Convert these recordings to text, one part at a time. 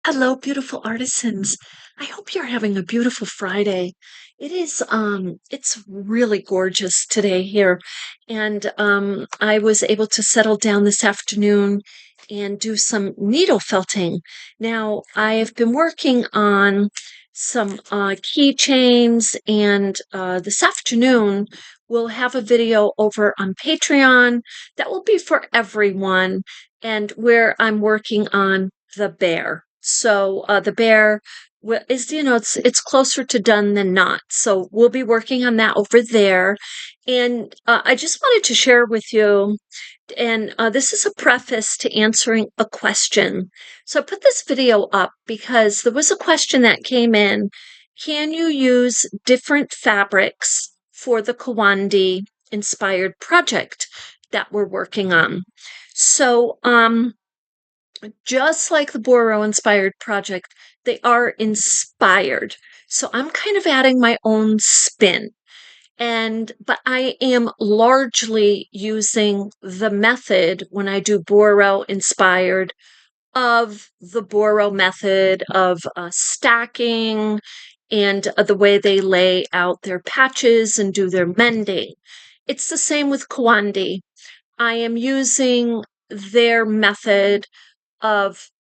Hello, beautiful artisans. I hope you're having a beautiful Friday. It's really gorgeous today here. And I was able to settle down this afternoon and do some needle felting. Now, I have been working on some keychains, and this afternoon we'll have a video over on Patreon that will be for everyone, and where I'm working on the bear. So the bear is, it's closer to done than not. So we'll be working on that over there. And I just wanted to share with you, and this is a preface to answering a question. So I put this video up because there was a question that came in. Can you use different fabrics for the Kiwandi inspired project that we're working on? So, just like the Boro inspired project, they are inspired. So I'm kind of adding my own spin. But I am largely using the method when I do Boro inspired of the Boro method of stacking and the way they lay out their patches and do their mending. It's the same with Kiwandi. I am using their method of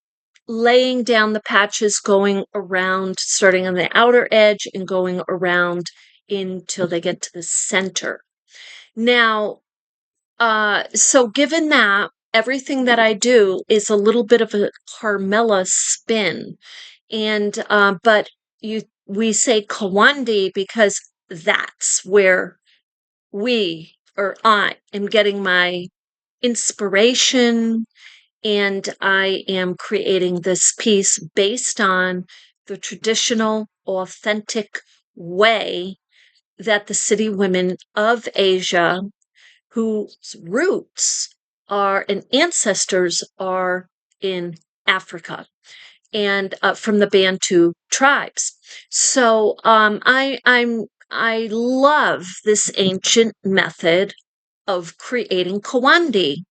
laying down the patches, going around, starting on the outer edge and going around until they get to the center. Now, so given that, everything that I do is a little bit of a Carmella spin. And but we say Kiwandi because that's where I am getting my inspiration, and I am creating this piece based on the traditional, authentic way that the city women of Asia, whose roots are and ancestors are in Africa and from the Bantu tribes. So I love this ancient method of creating Kiwandi.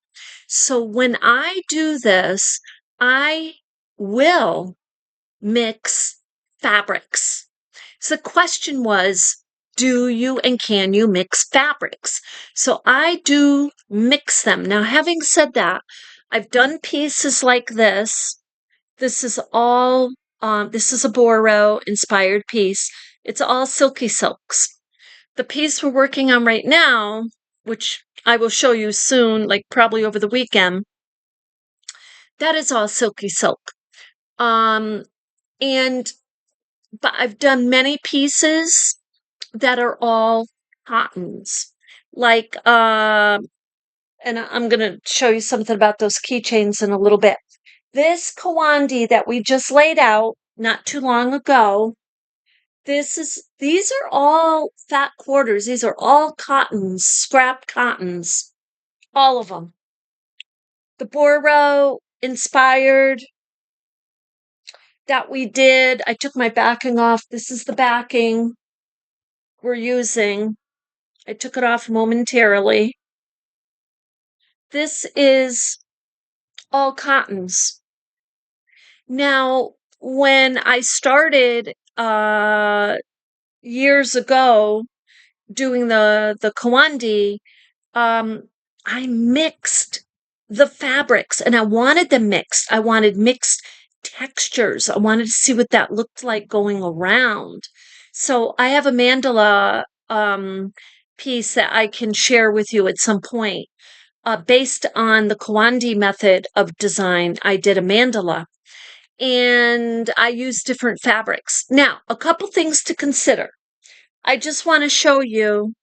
So when I do this, I will mix fabrics. So the question was, do you and can you mix fabrics? So I do mix them. Now, having said that, I've done pieces like this. This is all, this is a Boro inspired piece. It's all silky silks. The piece we're working on right now, which I will show you soon, like probably over the weekend, that is all silky silk. Um, and but I've done many pieces that are all cottons. Like and I'm gonna show you something about those keychains in a little bit. This Kiwandi that we just laid out not too long ago, these are all fat quarters. These are all cottons, scrap cottons, all of them. The Boro inspired that we did. I took my backing off. This is the backing we're using. I took it off momentarily. This is all cottons. Now, when I started years ago doing the Kiwandi, I mixed the fabrics, and I wanted them mixed. I wanted mixed textures. I wanted to see what that looked like going around. So I have a mandala piece that I can share with you at some point. Based on the Kiwandi method of design, I did a mandala, and I used different fabrics. Now, a couple things to consider. I just want to show you,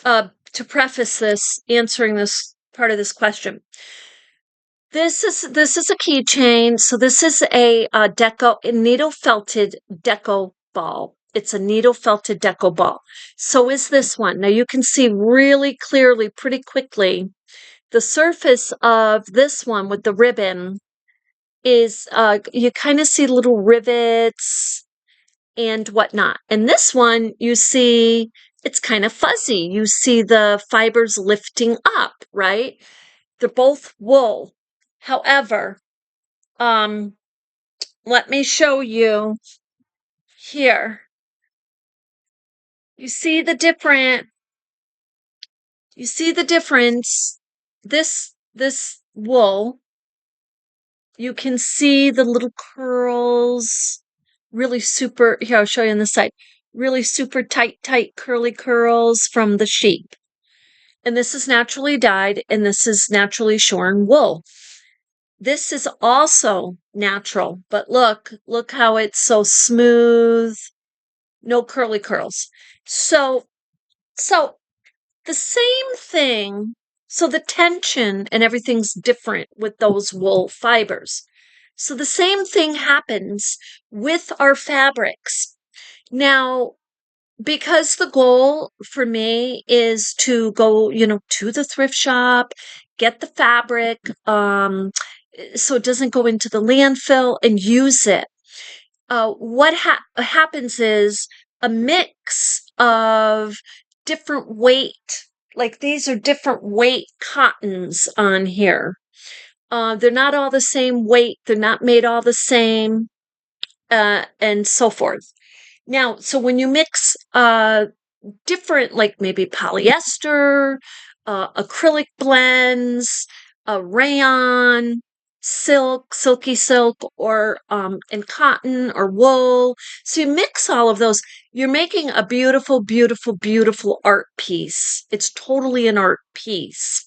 to preface this, answering this part of this question. This is a keychain. So this is a needle felted deco ball. It's a needle felted deco ball. So is this one. Now you can see really clearly, pretty quickly, the surface of this one with the ribbon is, you kind of see little rivets and whatnot. And this one, you see, it's kind of fuzzy. You see the fibers lifting up, right? They're both wool. However, let let me show you here. You see the difference. This wool, you can see the little curls, really super, here, I'll show you on the side, really super tight curly curls from the sheep. And this is naturally dyed, and this is naturally shorn wool. This is also natural, but look how it's so smooth, no curly curls. So the same thing, so the tension and everything's different with those wool fibers. So the same thing happens with our fabrics. Now, because the goal for me is to go, to the thrift shop, get the fabric, so it doesn't go into the landfill, and use it. What happens is a mix of different weight, like these are different weight cottons on here. They're not all the same weight, they're not made all the same, and so forth. Now, so when you mix different, like maybe polyester, acrylic blends, rayon, silk, silky silk, or and cotton or wool. So you mix all of those. You're making a beautiful, beautiful, beautiful art piece. It's totally an art piece.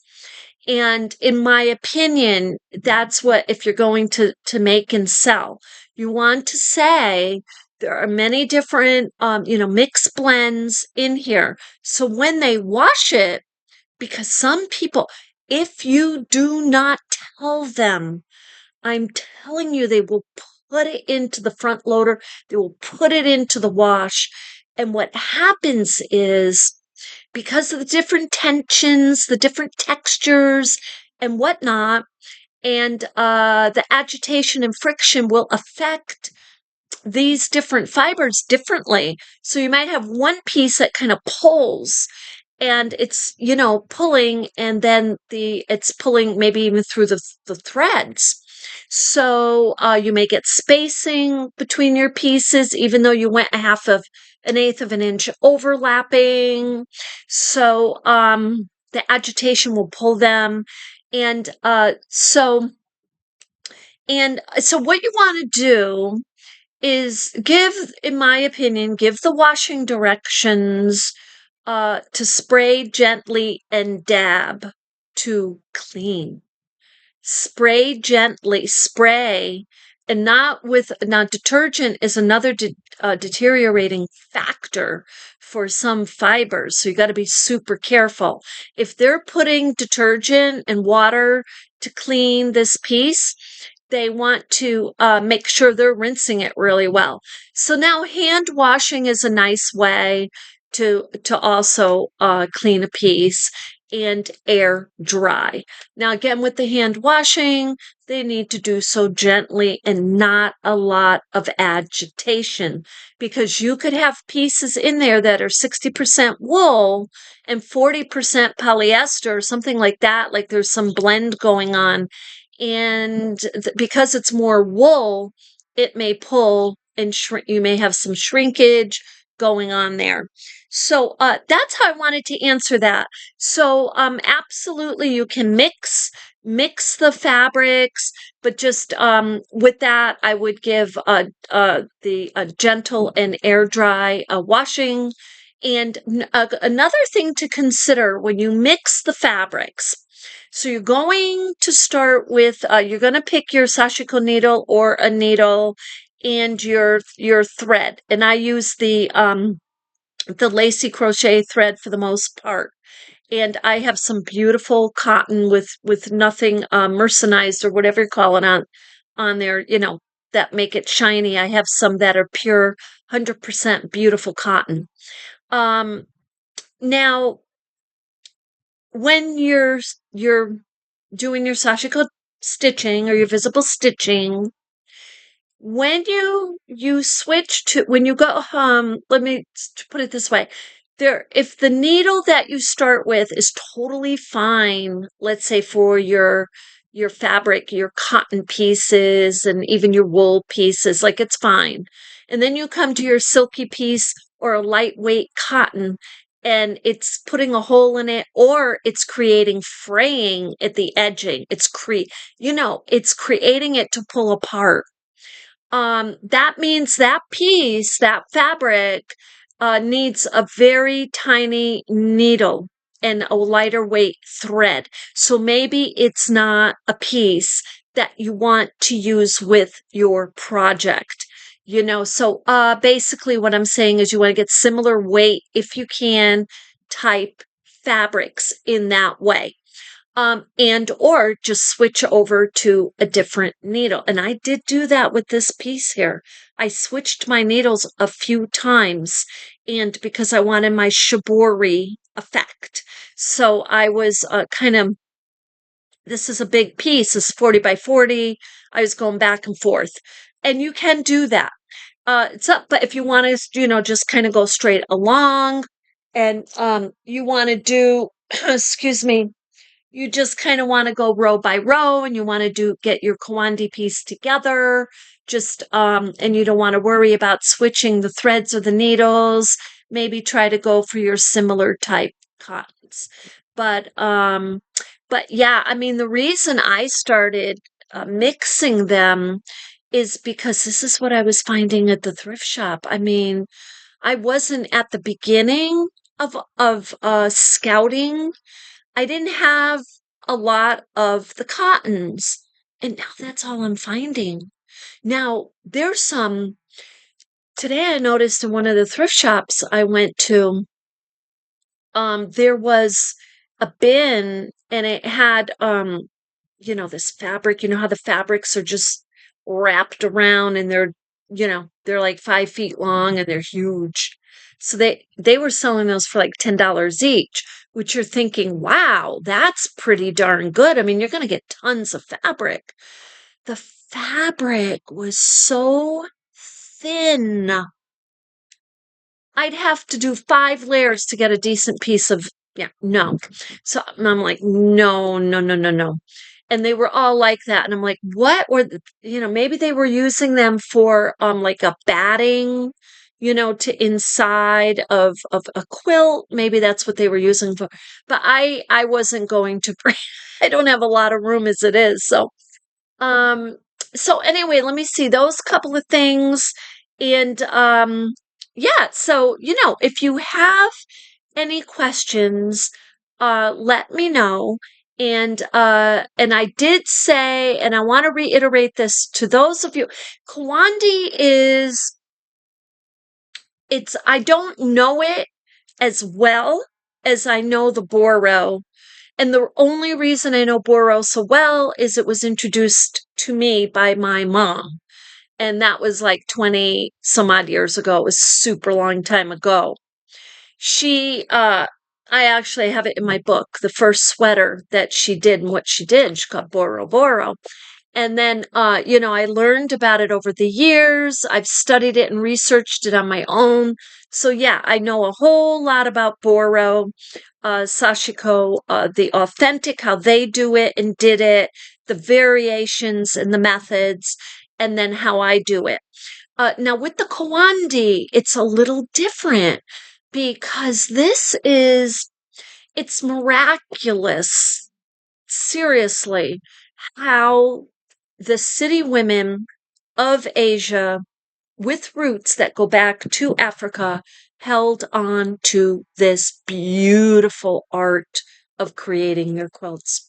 And in my opinion, that's what, if you're going to make and sell, you want to say there are many different, mixed blends in here. So when they wash it, because some people, if you do not tell them, I'm telling you, they will put it into the front loader, they will put it into the wash. And what happens is, because of the different tensions, the different textures, and whatnot, and the agitation and friction will affect these different fibers differently. So you might have one piece that kind of pulls, and it's, pulling, and then it's pulling maybe even through the threads. So you may get spacing between your pieces, even though you went an eighth of an inch overlapping. So the agitation will pull them. And so what you want to do is in my opinion, give the washing directions to spray gently and dab to clean. Spray gently, spray, and not with, now detergent is another deteriorating factor for some fibers. So you got to be super careful. If they're putting detergent and water to clean this piece, they want to make sure they're rinsing it really well. So now hand washing is a nice way to also clean a piece, and air dry. Now, again, with the hand washing, they need to do so gently and not a lot of agitation, because you could have pieces in there that are 60% wool and 40% polyester, or something like that, like there's some blend going on. And because it's more wool, it may pull and shrink. You may have some shrinkage going on there. So that's how I wanted to answer that. So absolutely, you can mix the fabrics, but just with that, I would give the gentle and air dry washing. And another thing to consider when you mix the fabrics. So you're going to start with, you're going to pick your sashiko needle or a needle and your thread. And I use the lacy crochet thread for the most part. And I have some beautiful cotton with nothing mercerized or whatever you call it on there, that make it shiny. I have some that are pure 100% beautiful cotton. Now, when you're doing your sashiko stitching or your visible stitching, when you switch to, when you go, let me put it this way, if the needle that you start with is totally fine, let's say for your your fabric, your cotton pieces, and even your wool pieces. Like it's fine. And then you come to your silky piece or a lightweight cotton, and it's putting a hole in it, or it's creating fraying at the edging. It's creating it to pull apart. That means that piece, that fabric, needs a very tiny needle and a lighter weight thread. So maybe it's not a piece that you want to use with your project. Basically what I'm saying is you want to get similar weight if you can type fabrics in that way, and or just switch over to a different needle. And I did do that with this piece here. I switched my needles a few times, and because I wanted my shibori effect. So I was this is a big piece, it's 40 by 40. I was going back and forth. And you can do that. It's up, but if you want to, just kind of go straight along and you want to do, excuse me, you just kind of want to go row by row and you want to get your Kiwandi piece together, and you don't want to worry about switching the threads or the needles. Maybe try to go for your similar type cottons. But yeah, I mean, the reason I started mixing them is because this is what I was finding at the thrift shop. I mean, I wasn't at the beginning of scouting. I didn't have a lot of the cottons, and now that's all I'm finding. Now, today I noticed in one of the thrift shops I went to, there was a bin and it had, this fabric. You know how the fabrics are just wrapped around and they're like 5 feet long and they're huge. So they were selling those for like $10 each, which you're thinking, wow, that's pretty darn good. I mean, you're going to get tons of fabric. The fabric was so thin. I'd have to do 5 layers to get a decent piece of, yeah, no. So I'm like, no, no, no, no, no. And they were all like that. And I'm like, what? Maybe they were using them for like a batting, to inside of a quilt. Maybe that's what they were using for. But I wasn't going to bring, I don't have a lot of room as it is. Um, so anyway, let me see those couple of things. And yeah, so if you have any questions, let me know. And I did say, and I want to reiterate this to those of you, Kiwandi I don't know it as well as I know the Boro. And the only reason I know Boro so well is it was introduced to me by my mom. And that was like 20 some odd years ago. It was super long time ago. I actually have it in my book, the first sweater that she did and what she did. She got Boro Boro. And then, I learned about it over the years. I've studied it and researched it on my own. So yeah, I know a whole lot about Boro, Sashiko, the authentic, how they do it and did it, the variations and the methods, and then how I do it. Now with the Kiwandi, it's a little different because it's miraculous. Seriously, how the city women of Asia with roots that go back to Africa held on to this beautiful art of creating their quilts.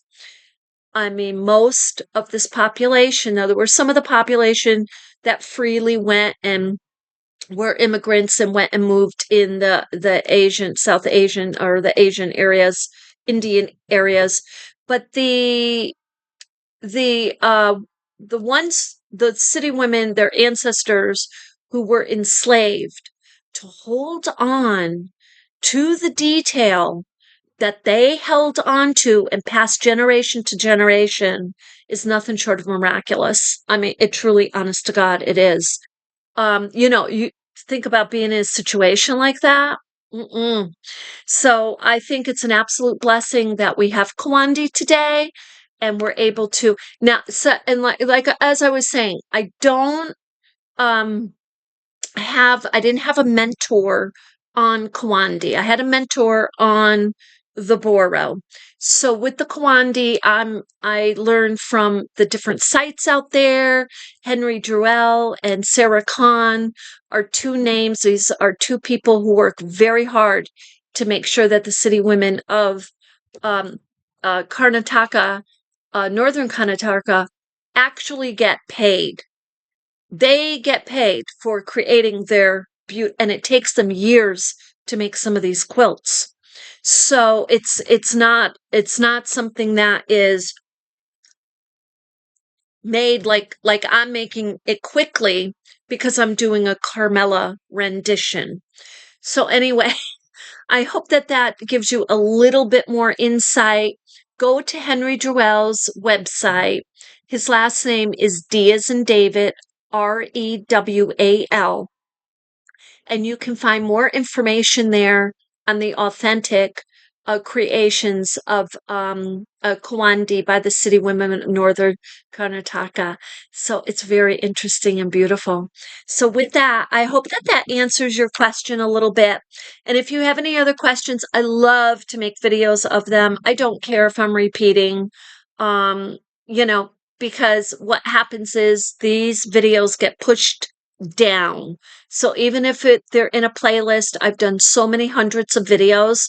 I mean, most of this population, now there were some of the population that freely went and were immigrants and went and moved in the Asian, South Asian, or the Asian areas, Indian areas. But the city women, their ancestors who were enslaved, to hold on to the detail that they held on to and passed generation to generation is nothing short of miraculous. I mean, it truly, honest to God, it is. You think about being in a situation like that. Mm-mm. So I think it's an absolute blessing that we have Kiwandi today. and we're able to now. So, and like as I was saying, I don't um I didn't have a mentor on Kiwandi. I had a mentor on the Boro. So with the Kiwandi, I learned from the different sites out there. Henry Druell and Sarah Khan are two names. These are two people who work very hard to make sure that the city women of um, Karnataka, northern Karnataka, actually get paid. They get paid for creating their beauty, and it takes them years to make some of these quilts. So it's not something that is made like I'm making it quickly because I'm doing a Carmella rendition. So anyway, I hope that that gives you a little bit more insight. Go to Henry Druell's website. His last name is D as in David, Rewal, and you can find more information there on the authentic creations of Kiwandi by the City Women of Northern Karnataka. So it's very interesting and beautiful. So with that, I hope that that answers your question a little bit. And if you have any other questions, I love to make videos of them. I don't care if I'm repeating, um, you know, because what happens is these videos get pushed down. So even if they're in a playlist, I've done so many hundreds of videos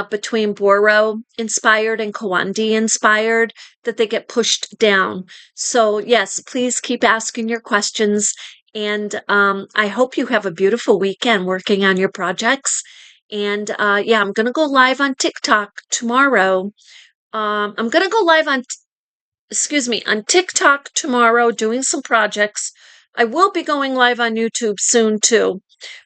between Boro inspired and Kiwandi inspired that they get pushed down. So yes, please keep asking your questions. And I hope you have a beautiful weekend working on your projects. And yeah, I'm going to go live on TikTok tomorrow. I'm going to go live on on TikTok tomorrow doing some projects. I will be going live on YouTube soon too,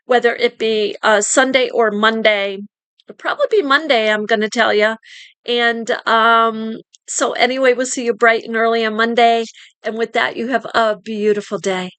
whether it be Sunday or Monday. It'll probably be Monday, I'm going to tell you. And so anyway, we'll see you bright and early on Monday. And with that, you have a beautiful day.